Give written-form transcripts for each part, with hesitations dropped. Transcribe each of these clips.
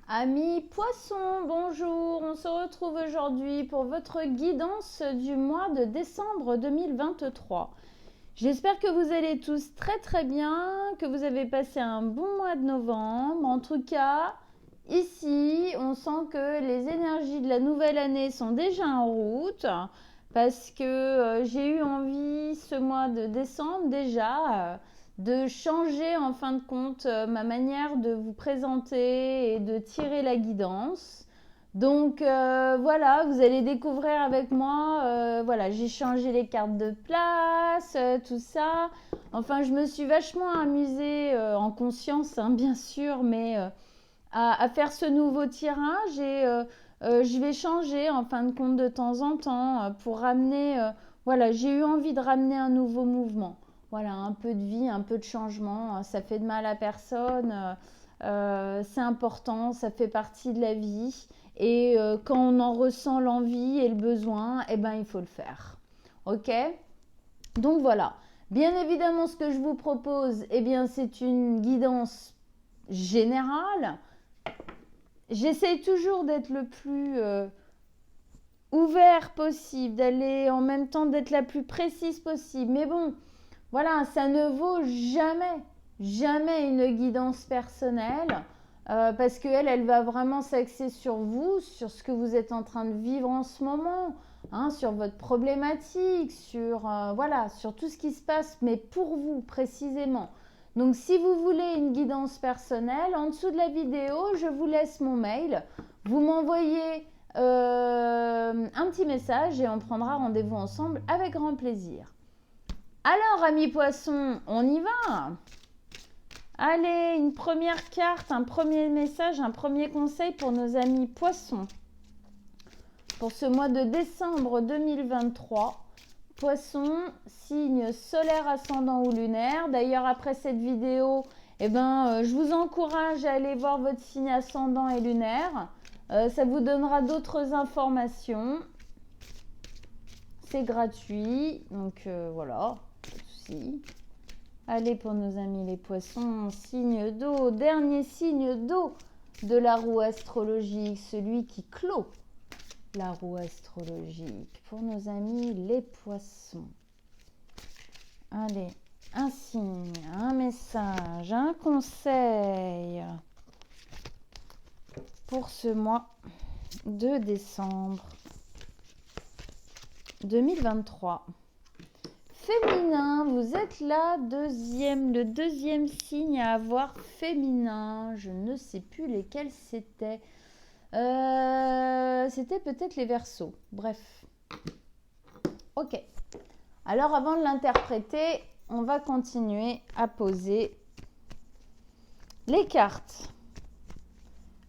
Amis poissons, bonjour, on se retrouve aujourd'hui pour votre guidance du mois de décembre 2023. J'espère que vous allez tous très bien, que vous avez passé un bon mois de novembre. En tout cas, ici, on sent que les énergies de la nouvelle année sont déjà en route parce que j'ai eu envie ce mois de décembre déjà de changer en fin de compte ma manière de vous présenter et de tirer la guidance. Donc voilà, vous allez découvrir avec moi, voilà, j'ai changé les cartes de place, tout ça. Enfin, je me suis vachement amusée en conscience, hein, bien sûr, mais à faire ce nouveau tirage et je vais changer en fin de compte de temps en temps pour ramener, voilà, j'ai eu envie de ramener un nouveau mouvement. Voilà, un peu de vie, un peu de changement, ça fait de mal à personne, c'est important, ça fait partie de la vie. Et quand on en ressent l'envie et le besoin, eh ben, il faut le faire. Ok? Donc voilà. Bien évidemment, ce que je vous propose, eh bien, c'est une guidance générale. J'essaye toujours d'être le plus ouvert possible, d'aller en même temps d'être la plus précise possible. Mais bon, voilà, ça ne vaut jamais une guidance personnelle parce qu'elle, elle va vraiment s'axer sur vous, sur ce que vous êtes en train de vivre en ce moment, hein, sur votre problématique, sur, voilà, sur tout ce qui se passe, mais pour vous précisément. Donc, si vous voulez une guidance personnelle, en dessous de la vidéo, je vous laisse mon mail. Vous m'envoyez un petit message et on prendra rendez-vous ensemble avec grand plaisir. Alors, amis poissons, on y va? Allez, une première carte, un premier message, un premier conseil pour nos amis poissons. Pour ce mois de décembre 2023, poisson, signe solaire, ascendant ou lunaire. D'ailleurs, après cette vidéo, je vous encourage à aller voir votre signe ascendant et lunaire. Ça vous donnera d'autres informations. C'est gratuit, donc voilà, pas de souci. Allez, pour nos amis les poissons, signe d'eau, dernier signe d'eau de la roue astrologique, celui qui clôt la roue astrologique. Pour nos amis les poissons. Allez, un signe, un message, un conseil pour ce mois de décembre 2023. Féminin, vous êtes le deuxième signe à avoir féminin. Je ne sais plus lesquels c'était. C'était peut-être les Verseaux. Bref. Ok. Alors avant de l'interpréter, on va continuer à poser les cartes.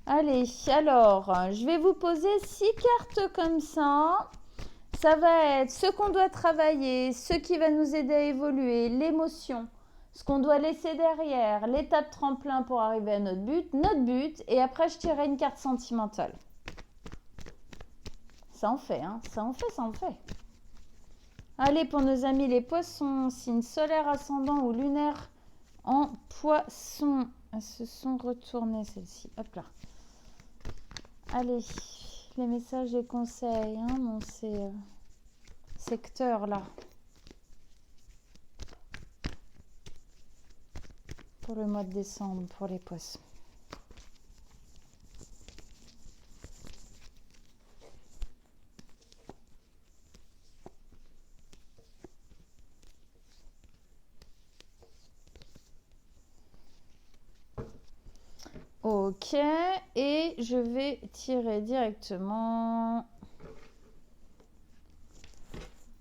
Allez, alors, je vais vous poser 6 cartes comme ça. Ça va être ce qu'on doit travailler, ce qui va nous aider à évoluer, l'émotion, ce qu'on doit laisser derrière, l'étape tremplin pour arriver à notre but, et après je tirerai une carte sentimentale. Ça en fait, hein, ça en fait. Allez, pour nos amis les poissons, signe solaire, ascendant ou lunaire en poisson. Elles se sont retournées celles-ci, hop là. Allez, les messages et conseils, hein, dans ces secteurs là. Pour le mois de décembre, pour les poissons. Ok, et je vais tirer directement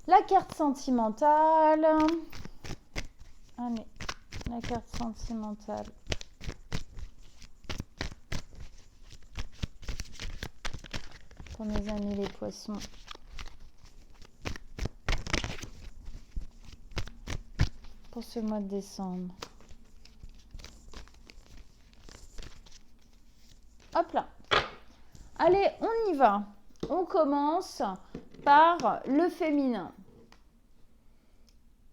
la carte sentimentale. Allez, la carte sentimentale. Pour mes amis les poissons. Pour ce mois de décembre. Hop là. Allez, on y va. On commence par le féminin.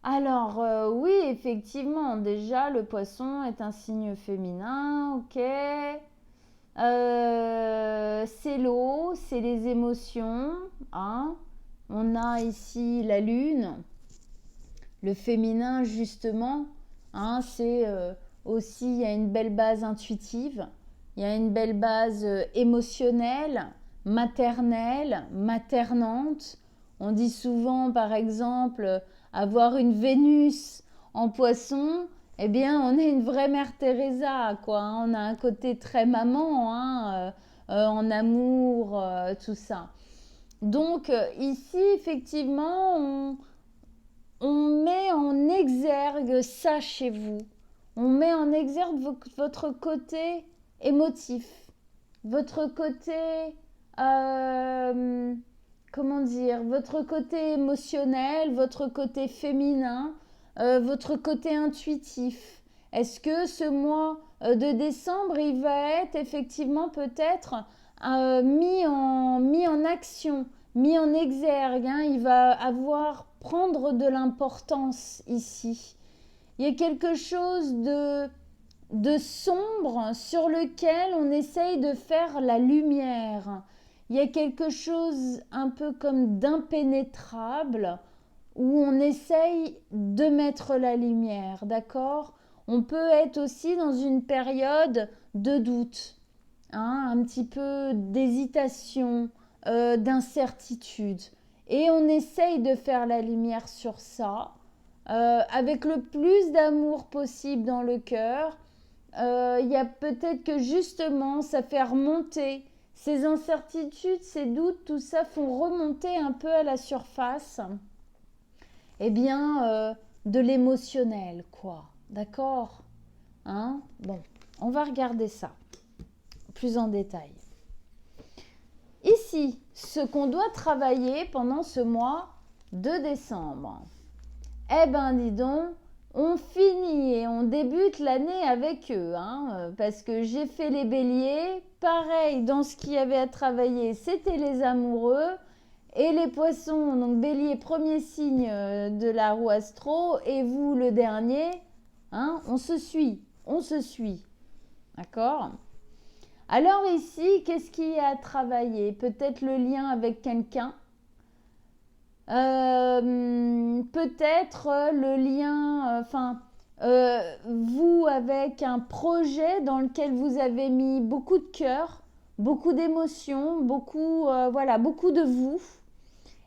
Alors, oui, effectivement, déjà, le poisson est un signe féminin, ok. C'est l'eau, c'est les émotions, hein. On a ici la lune, le féminin justement, hein, c'est aussi, il y a une belle base intuitive, il y a une belle base émotionnelle, maternelle, maternante. On dit souvent, par exemple, avoir une Vénus en poisson, eh bien, on est une vraie mère Teresa, quoi, hein. On a un côté très maman, hein, en amour, tout ça. Donc, ici, effectivement, on met en exergue ça chez vous. On met en exergue votre côté émotif, votre côté, comment dire, votre côté émotionnel, votre côté féminin, votre côté intuitif. Est-ce que ce mois de décembre, il va être effectivement peut-être mis en action, mis en exergue, hein, il va prendre de l'importance ici. Il y a quelque chose de sombre sur lequel on essaye de faire la lumière. Il y a quelque chose un peu comme d'impénétrable où on essaye de mettre la lumière, d'accord? On peut être aussi dans une période de doute, hein, un petit peu d'hésitation, d'incertitude. Et on essaye de faire la lumière sur ça, avec le plus d'amour possible dans le cœur. Il y a peut-être que justement, ça fait remonter ces incertitudes, ces doutes, tout ça font remonter un peu à la surface, eh bien, de l'émotionnel, quoi. D'accord, hein? Bon, on va regarder ça plus en détail. Ici, ce qu'on doit travailler pendant ce mois de décembre. Eh ben, dis donc, on finit et on débute l'année avec eux, hein, parce que j'ai fait les béliers. Pareil, dans ce qu'il y avait à travailler, c'était les amoureux et les poissons. Donc, bélier, premier signe de la roue astro, et vous, le dernier, hein, on se suit. D'accord ? Alors ici, qu'est-ce qu'il y a à travailler? Peut-être le lien avec quelqu'un. Peut-être le lien, vous avec un projet dans lequel vous avez mis beaucoup de cœur, beaucoup d'émotions, beaucoup de vous.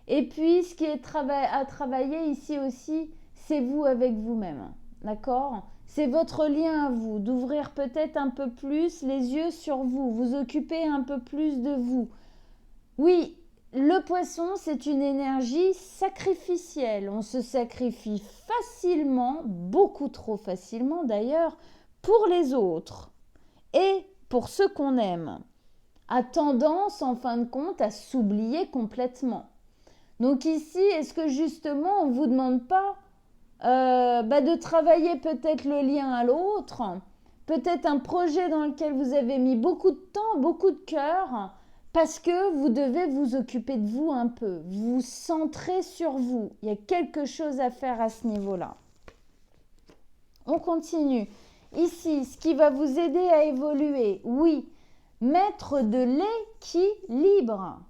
Et puis, ce qui est à travailler ici aussi, c'est vous avec vous-même, d'accord? C'est votre lien à vous, d'ouvrir peut-être un peu plus les yeux sur vous, vous occuper un peu plus de vous. Oui, le poisson, c'est une énergie sacrificielle. On se sacrifie facilement, beaucoup trop facilement d'ailleurs, pour les autres et pour ceux qu'on aime. A tendance, en fin de compte, à s'oublier complètement. Donc ici, est-ce que justement, on ne vous demande pas de travailler peut-être le lien à l'autre, peut-être un projet dans lequel vous avez mis beaucoup de temps, beaucoup de cœur, parce que vous devez vous occuper de vous un peu, vous centrer sur vous. Il y a quelque chose à faire à ce niveau-là. On continue. Ici, ce qui va vous aider à évoluer, oui, mettre de l'équilibre.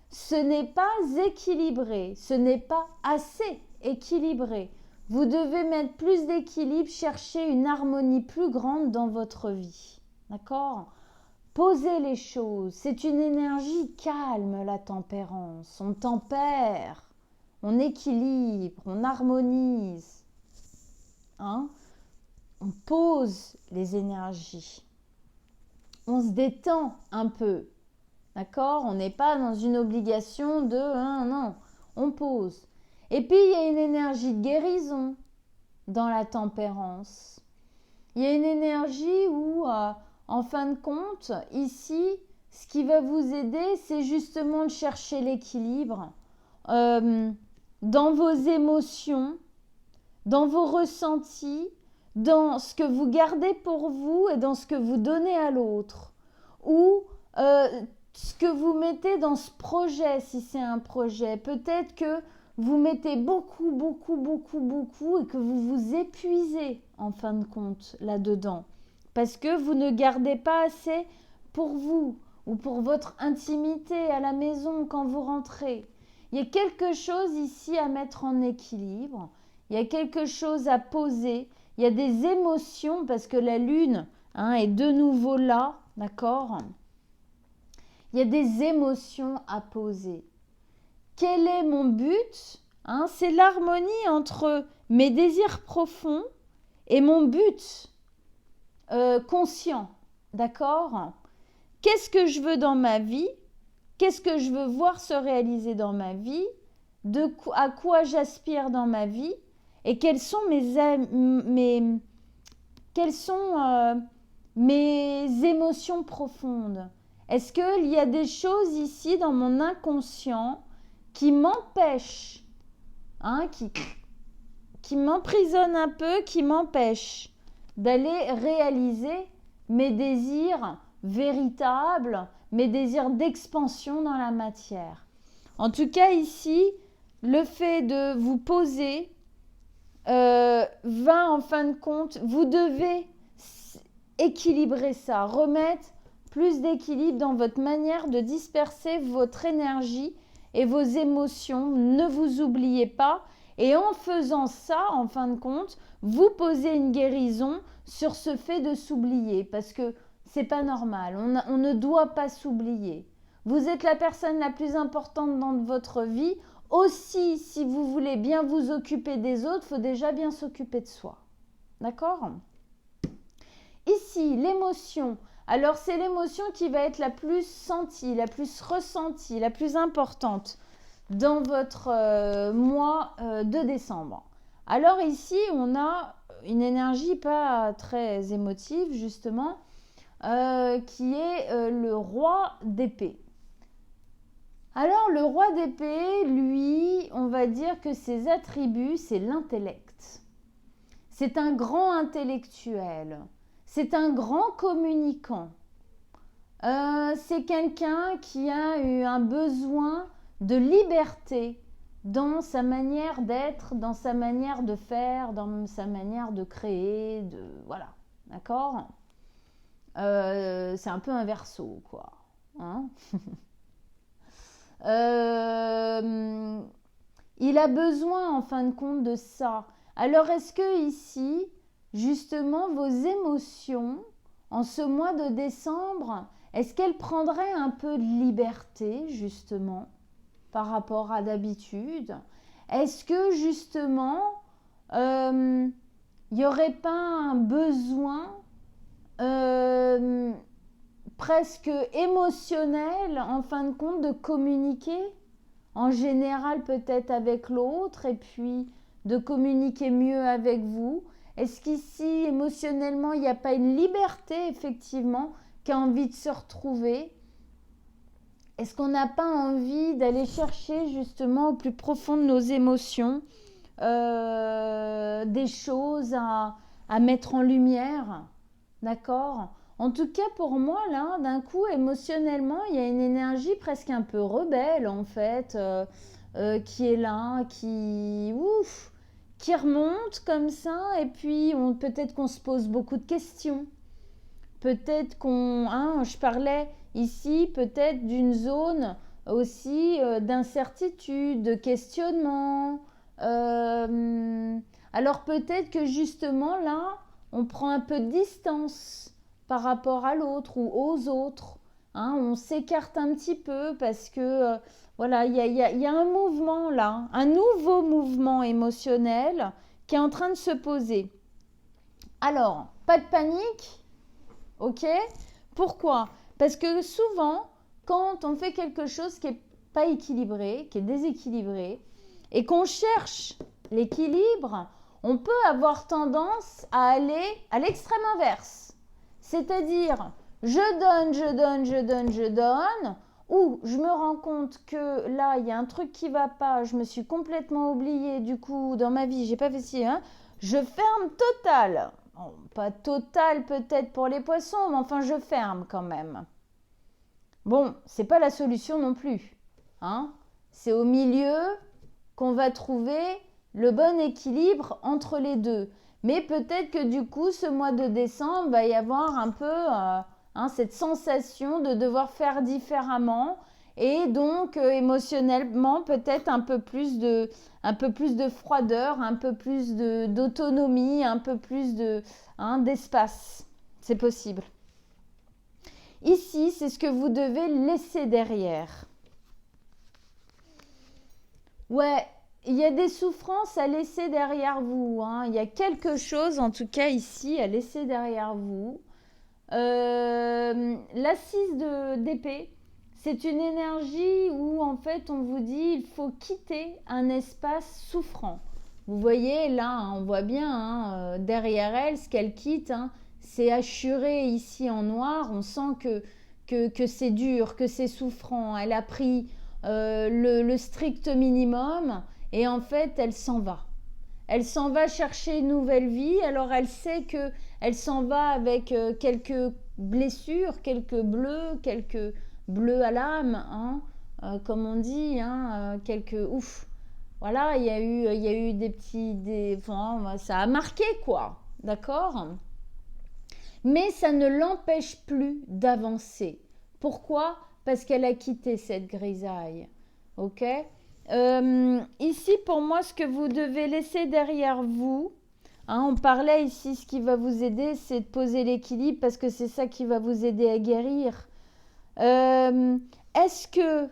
Ce n'est pas équilibré, ce n'est pas assez équilibré. Vous devez mettre plus d'équilibre, chercher une harmonie plus grande dans votre vie. D'accord ? Posez les choses. C'est une énergie calme, la tempérance. On tempère, on équilibre, on harmonise. Hein ? On pose les énergies. On se détend un peu. D'accord ? On n'est pas dans une obligation de non, on pose. Et puis, il y a une énergie de guérison dans la tempérance. Il y a une énergie où, en fin de compte, ici, ce qui va vous aider, c'est justement de chercher l'équilibre dans vos émotions, dans vos ressentis, dans ce que vous gardez pour vous et dans ce que vous donnez à l'autre. Ou ce que vous mettez dans ce projet, si c'est un projet. Peut-être que vous mettez beaucoup et que vous vous épuisez en fin de compte là-dedans. Parce que vous ne gardez pas assez pour vous ou pour votre intimité à la maison quand vous rentrez. Il y a quelque chose ici à mettre en équilibre. Il y a quelque chose à poser. Il y a des émotions parce que la lune est de nouveau là, d'accord? Il y a des émotions à poser. Quel est mon but? C'est l'harmonie entre mes désirs profonds et mon but conscient, d'accord? Qu'est-ce que je veux dans ma vie? Qu'est-ce que je veux voir se réaliser dans ma vie? À quoi j'aspire dans ma vie? Et quelles sont mes émotions profondes? Est-ce qu'il y a des choses ici dans mon inconscient qui m'empêchent, qui m'emprisonnent un peu, qui m'empêchent d'aller réaliser mes désirs véritables, mes désirs d'expansion dans la matière? En tout cas, ici, le fait de vous poser va en fin de compte, vous devez équilibrer ça, remettre plus d'équilibre dans votre manière de disperser votre énergie et vos émotions. Ne vous oubliez pas. Et en faisant ça, en fin de compte, vous posez une guérison sur ce fait de s'oublier parce que c'est pas normal. On ne doit pas s'oublier. Vous êtes la personne la plus importante dans votre vie. Aussi, si vous voulez bien vous occuper des autres, il faut déjà bien s'occuper de soi. D'accord? Ici, l'émotion. Alors, c'est l'émotion qui va être la plus sentie, la plus ressentie, la plus importante dans votre mois de décembre. Alors ici, on a une énergie pas très émotive, justement, qui est le roi d'épée. Alors, le roi d'épée, lui, on va dire que ses attributs, c'est l'intellect. C'est un grand intellectuel. C'est un grand communicant. C'est quelqu'un qui a eu un besoin de liberté dans sa manière d'être, dans sa manière de faire, dans sa manière de créer, voilà, d'accord? C'est un peu un Verseau, quoi. Il a besoin, en fin de compte, de ça. Alors, est-ce que ici, justement, vos émotions, en ce mois de décembre, est-ce qu'elles prendraient un peu de liberté, justement, par rapport à d'habitude? Est-ce que, justement, il n'y aurait pas un besoin presque émotionnel, en fin de compte, de communiquer, en général peut-être avec l'autre, et puis de communiquer mieux avec vous? Est-ce qu'ici, émotionnellement, il n'y a pas une liberté, effectivement, qui a envie de se retrouver? Est-ce qu'on n'a pas envie d'aller chercher, justement, au plus profond de nos émotions, des choses à mettre en lumière? D'accord? En tout cas, pour moi, là, d'un coup, émotionnellement, il y a une énergie presque un peu rebelle, en fait, qui est là, qui remonte comme ça, et puis peut-être qu'on se pose beaucoup de questions. Peut-être je parlais ici peut-être d'une zone aussi d'incertitude, de questionnement. Alors peut-être que justement là, on prend un peu de distance par rapport à l'autre ou aux autres. On s'écarte un petit peu parce que voilà, il y a un mouvement là, un nouveau mouvement émotionnel qui est en train de se poser. Alors, pas de panique, ok? Pourquoi? Parce que souvent, quand on fait quelque chose qui n'est pas équilibré, qui est déséquilibré, et qu'on cherche l'équilibre, on peut avoir tendance à aller à l'extrême inverse. C'est-à-dire, je donne, ou je me rends compte que là, il y a un truc qui ne va pas, je me suis complètement oubliée, du coup, dans ma vie, j'ai pas fait ci, je ferme total. Bon, pas total peut-être pour les poissons, mais enfin, je ferme quand même. Bon, c'est pas la solution non plus. C'est au milieu qu'on va trouver le bon équilibre entre les deux. Mais peut-être que du coup, ce mois de décembre, va y avoir un peu hein, cette sensation de devoir faire différemment et donc émotionnellement peut-être un peu plus de froideur, un peu plus d'autonomie, un peu plus d'espace. C'est possible. Ici, c'est ce que vous devez laisser derrière. Ouais, il y a des souffrances à laisser derrière vous, hein. Il y a quelque chose, en tout cas ici, à laisser derrière vous. L'assise d'épée, c'est une énergie où en fait on vous dit il faut quitter un espace souffrant. Vous voyez là, hein, on voit bien hein, derrière elle ce qu'elle quitte, hein, c'est assuré ici en noir. On sent que c'est dur, que c'est souffrant. Elle a pris le strict minimum et en fait elle s'en va. Elle s'en va chercher une nouvelle vie. Alors elle sait que elle s'en va avec quelques blessures, quelques bleus à l'âme, hein, comme on dit, hein, quelques ouf. Voilà, il y a eu des petits, enfin, ça a marqué quoi, d'accord? Mais ça ne l'empêche plus d'avancer. Pourquoi? Parce qu'elle a quitté cette grisaille, ok? Ici, pour moi, ce que vous devez laisser derrière vous, hein, on parlait ici, ce qui va vous aider, c'est de poser l'équilibre parce que c'est ça qui va vous aider à guérir. Est-ce que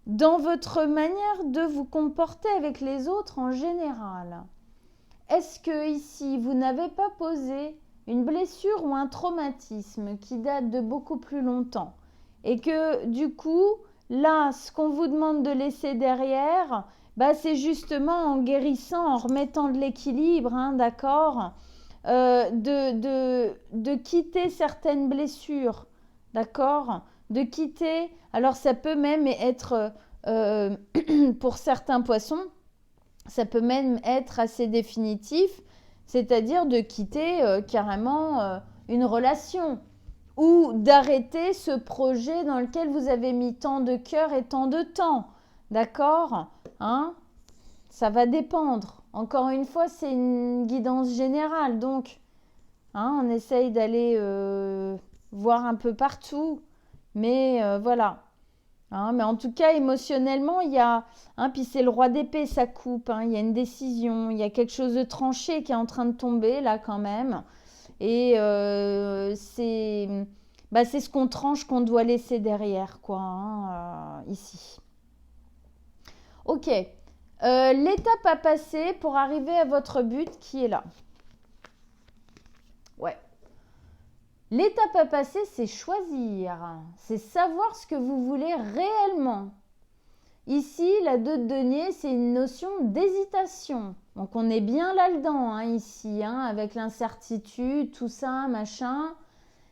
dans votre manière de vous comporter avec les autres en général, est-ce que ici, vous n'avez pas posé une blessure ou un traumatisme qui date de beaucoup plus longtemps et que du coup, là, ce qu'on vous demande de laisser derrière, bah, c'est justement en guérissant, en remettant de l'équilibre, hein, d'accord, de quitter certaines blessures, d'accord, de quitter, alors ça peut même être, pour certains poissons, ça peut même être assez définitif, c'est-à-dire de quitter carrément une relation ou d'arrêter ce projet dans lequel vous avez mis tant de cœur et tant de temps. D'accord, hein? Ça va dépendre. Encore une fois, c'est une guidance générale. Donc, hein, on essaye d'aller voir un peu partout. Mais voilà. Hein, mais en tout cas, émotionnellement, il y a... Hein, puis c'est le roi d'épée, ça coupe. Hein, il y a une décision. Il y a quelque chose de tranché qui est en train de tomber, là, quand même. Et c'est ce qu'on tranche qu'on doit laisser derrière, quoi, hein, ici. Ok. L'étape à passer pour arriver à votre but qui est là. Ouais. L'étape à passer, c'est choisir. C'est savoir ce que vous voulez réellement. Ici, la 2 de denier, c'est une notion d'hésitation. Donc, on est bien là-dedans, hein, ici, hein, avec l'incertitude, tout ça, machin.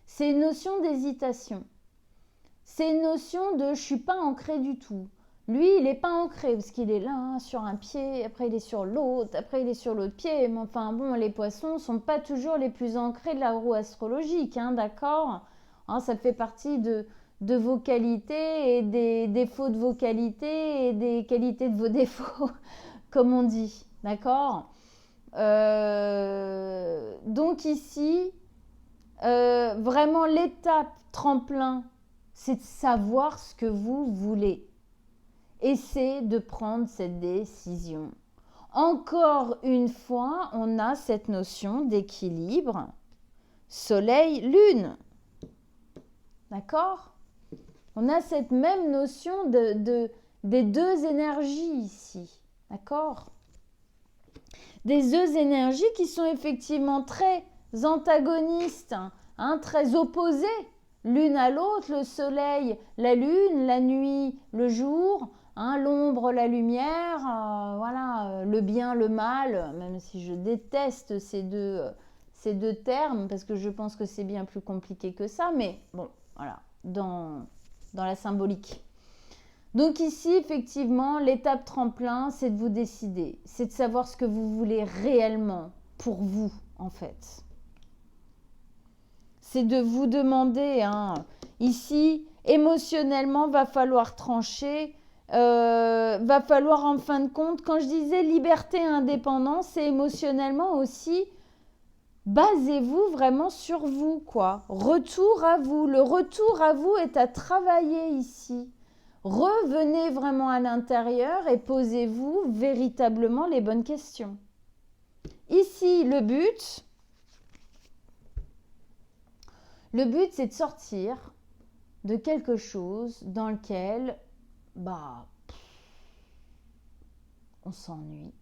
C'est une notion d'hésitation. C'est une notion de « je suis pas ancré du tout ». Lui, il n'est pas ancré parce qu'il est là, hein, sur un pied, après il est sur l'autre, après il est sur l'autre pied. Mais enfin, bon, les poissons ne sont pas toujours les plus ancrés de la roue astrologique, hein, d'accord, hein, ça fait partie de vos qualités et des défauts de vos qualités et des qualités de vos défauts, comme on dit, d'accord. Donc ici, vraiment l'étape tremplin, c'est de savoir ce que vous voulez. Et c'est de prendre cette décision. Encore une fois, on a cette notion d'équilibre. Soleil, lune. D'accord? On a cette même notion des deux énergies ici. D'accord? Des deux énergies qui sont effectivement très antagonistes, hein, très opposées l'une à l'autre. Le soleil, la lune, la nuit, le jour. Hein, l'ombre, la lumière, voilà, le bien, le mal, même si je déteste ces deux termes, parce que je pense que c'est bien plus compliqué que ça, mais bon, voilà, dans la symbolique. Donc ici, effectivement, l'étape tremplin, c'est de vous décider, c'est de savoir ce que vous voulez réellement pour vous, en fait. C'est de vous demander, hein, ici, émotionnellement, va falloir trancher. Va falloir en fin de compte, quand je disais liberté et indépendance, c'est émotionnellement aussi basez-vous vraiment sur vous, quoi. Retour à vous. Le retour à vous est à travailler ici. Revenez vraiment à l'intérieur et posez-vous véritablement les bonnes questions. Ici, le but, c'est de sortir de quelque chose dans lequel, on s'ennuie.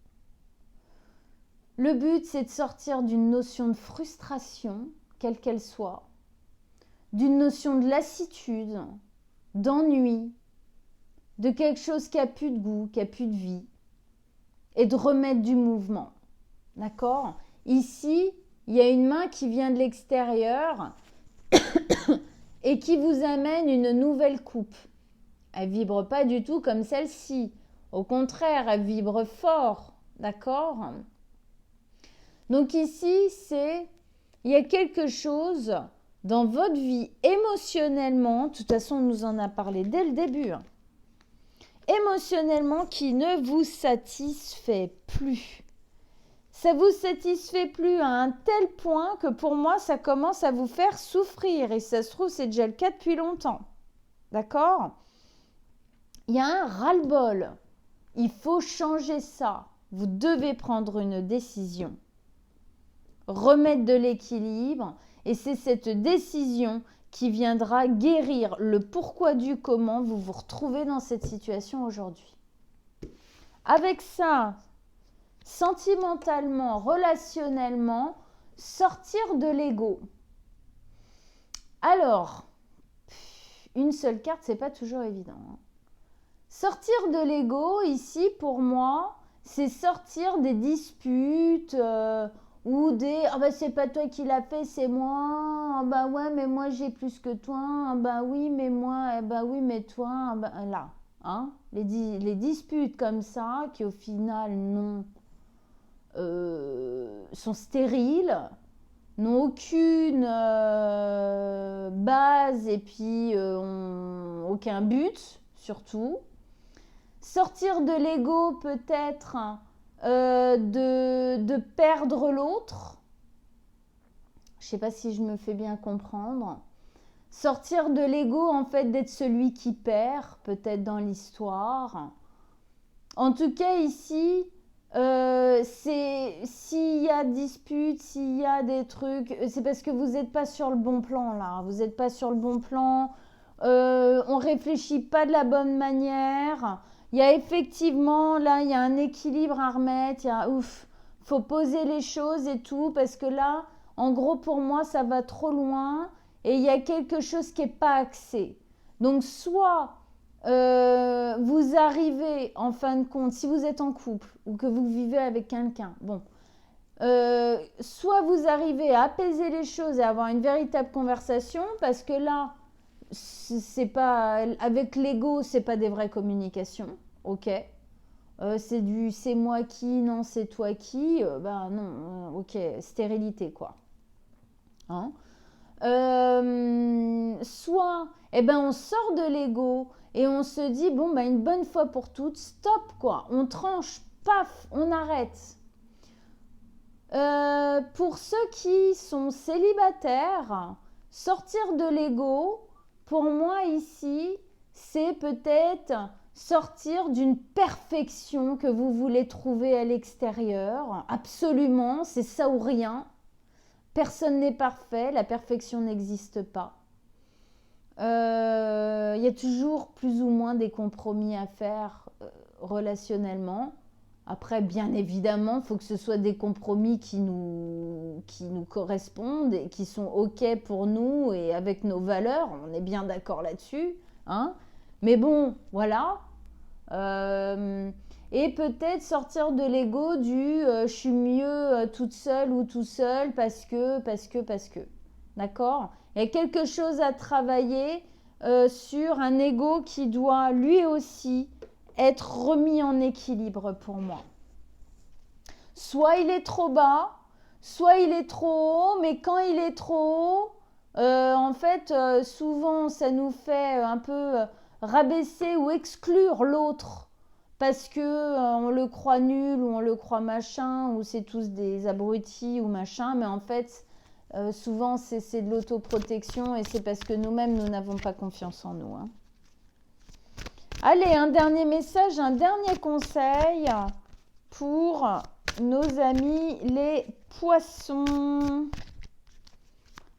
Le but, c'est de sortir d'une notion de frustration, quelle qu'elle soit, d'une notion de lassitude, d'ennui, de quelque chose qui a plus de goût, qui a plus de vie, et de remettre du mouvement. D'accord ? Ici, il y a une main qui vient de l'extérieur et qui vous amène une nouvelle coupe. Elle vibre pas du tout comme celle-ci. Au contraire, elle vibre fort. D'accord ? Donc ici, il y a quelque chose dans votre vie émotionnellement, de toute façon, on nous en a parlé dès le début, émotionnellement qui ne vous satisfait plus. Ça vous satisfait plus à un tel point que pour moi, ça commence à vous faire souffrir. Et ça se trouve, c'est déjà le cas depuis longtemps. D'accord ? Il y a un ras-le-bol. Il faut changer ça. Vous devez prendre une décision. Remettre de l'équilibre. Et c'est cette décision qui viendra guérir le pourquoi du comment vous vous retrouvez dans cette situation aujourd'hui. Avec ça, sentimentalement, relationnellement, sortir de l'ego. Alors, une seule carte, c'est pas toujours évident. Sortir de l'ego, ici, pour moi, c'est sortir des disputes ou des « Ah bah c'est pas toi qui l'as fait, c'est moi. Ah bah ouais, mais moi j'ai plus que toi. Ah bah oui, mais moi. Ah bah oui, mais toi. Ah bah, » Là, hein, les disputes comme ça, qui au final sont stériles, n'ont aucune base et puis aucun but, surtout. Sortir de l'ego peut-être de perdre l'autre. Je ne sais pas si je me fais bien comprendre. Sortir de l'ego, en fait, d'être celui qui perd, peut-être dans l'histoire. En tout cas, ici, s'il y a dispute, s'il y a des trucs, c'est parce que vous n'êtes pas sur le bon plan, là. Vous n'êtes pas sur le bon plan. On ne réfléchit pas de la bonne manière. Il y a effectivement, là, il y a un équilibre à remettre. Faut poser les choses et tout, parce que là, en gros, pour moi, ça va trop loin et il y a quelque chose qui n'est pas axé. Donc, soit vous arrivez, en fin de compte, si vous êtes en couple ou que vous vivez avec quelqu'un, soit vous arrivez à apaiser les choses et avoir une véritable conversation, parce que là, c'est pas avec l'ego, c'est pas des vraies communications, ok. C'est du c'est moi qui, non c'est toi qui, non, ok, stérilité quoi. Hein, soit on sort de l'ego et on se dit une bonne fois pour toutes, stop quoi, on tranche, paf, on arrête. Pour ceux qui sont célibataires, sortir de l'ego, pour moi ici, c'est peut-être sortir d'une perfection que vous voulez trouver à l'extérieur. Absolument, c'est ça ou rien. Personne n'est parfait, la perfection n'existe pas. Il y a toujours plus ou moins des compromis à faire relationnellement. Après, bien évidemment, il faut que ce soit des compromis qui nous correspondent et qui sont OK pour nous et avec nos valeurs. On est bien d'accord là-dessus. Hein, mais bon, voilà. Et peut-être sortir de l'ego du je suis mieux toute seule ou tout seul parce que. D'accord ? Il y a quelque chose à travailler sur un ego qui doit lui aussi être remis en équilibre pour moi. Soit il est trop bas, soit il est trop haut, mais quand il est trop haut, en fait, souvent ça nous fait un peu rabaisser ou exclure l'autre parce que on le croit nul ou on le croit machin ou c'est tous des abrutis ou machin, mais en fait souvent c'est de l'autoprotection et c'est parce que nous-mêmes nous n'avons pas confiance en nous. Hein. Allez, un dernier message, un dernier conseil pour nos amis les poissons.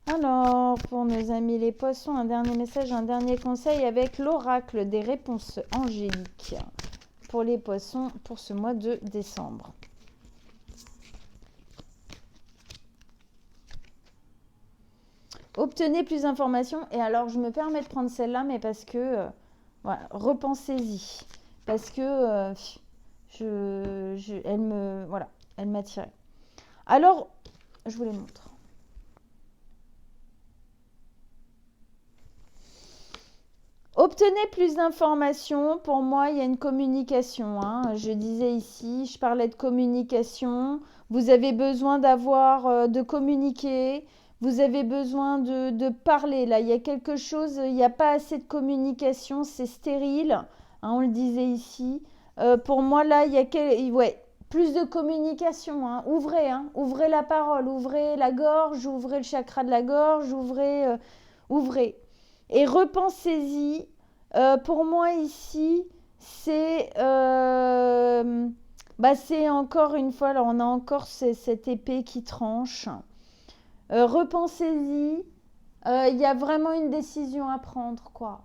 Alors, pour nos amis les poissons, un dernier message, un dernier conseil avec l'oracle des réponses angéliques pour les poissons pour ce mois de décembre. Obtenez plus d'informations. Et alors, je me permets de prendre celle-là, mais parce que, voilà, repensez-y. Parce que elle m'attirait. Alors, je vous les montre. Obtenez plus d'informations. Pour moi, il y a une communication. Hein. Je disais ici, je parlais de communication. Vous avez besoin de communiquer. Vous avez besoin de parler. Là, il y a quelque chose, il n'y a pas assez de communication. C'est stérile. Hein, on le disait ici. Pour moi, là, il y a plus de communication. Hein. Ouvrez la parole. Ouvrez la gorge. Ouvrez le chakra de la gorge. Ouvrez. Et repensez-y. Pour moi ici, c'est encore une fois, là, on a encore cette épée qui tranche. Repensez-y. Il y a vraiment une décision à prendre, quoi.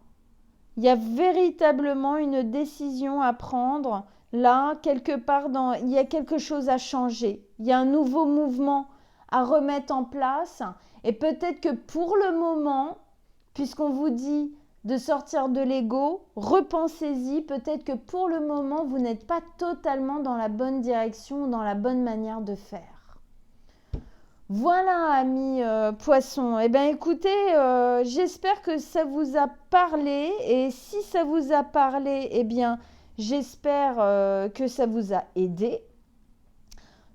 Il y a véritablement une décision à prendre. Là, quelque part, il y a quelque chose à changer. Il y a un nouveau mouvement à remettre en place. Et peut-être que pour le moment, puisqu'on vous dit de sortir de l'ego, repensez-y. Peut-être que pour le moment, vous n'êtes pas totalement dans la bonne direction, dans la bonne manière de faire. Voilà, amis poissons. Eh bien, écoutez, j'espère que ça vous a parlé. Et si ça vous a parlé, eh bien, j'espère que ça vous a aidé.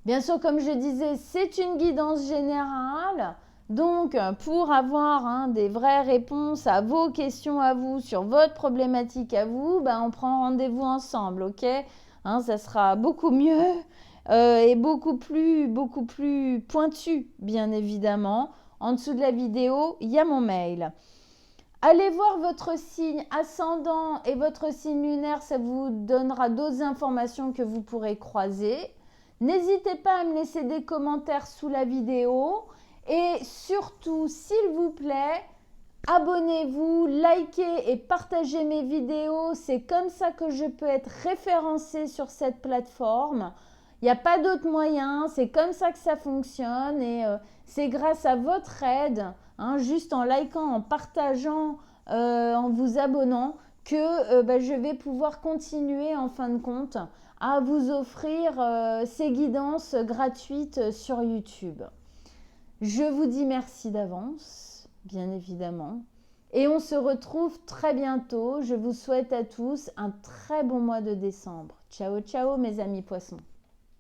Bien sûr, comme je disais, c'est une guidance générale. Donc, pour avoir des vraies réponses à vos questions à vous, sur votre problématique à vous, on prend rendez-vous ensemble, ok ? Ça sera beaucoup mieux et beaucoup plus pointu, bien évidemment. En dessous de la vidéo, il y a mon mail. Allez voir votre signe ascendant et votre signe lunaire, ça vous donnera d'autres informations que vous pourrez croiser. N'hésitez pas à me laisser des commentaires sous la vidéo. Et surtout, s'il vous plaît, abonnez-vous, likez et partagez mes vidéos. C'est comme ça que je peux être référencée sur cette plateforme. Il n'y a pas d'autre moyen. C'est comme ça que ça fonctionne. Et c'est grâce à votre aide, juste en likant, en partageant, en vous abonnant, que je vais pouvoir continuer en fin de compte à vous offrir ces guidances gratuites sur YouTube. Je vous dis merci d'avance, bien évidemment. Et on se retrouve très bientôt. Je vous souhaite à tous un très bon mois de décembre. Ciao, ciao mes amis poissons.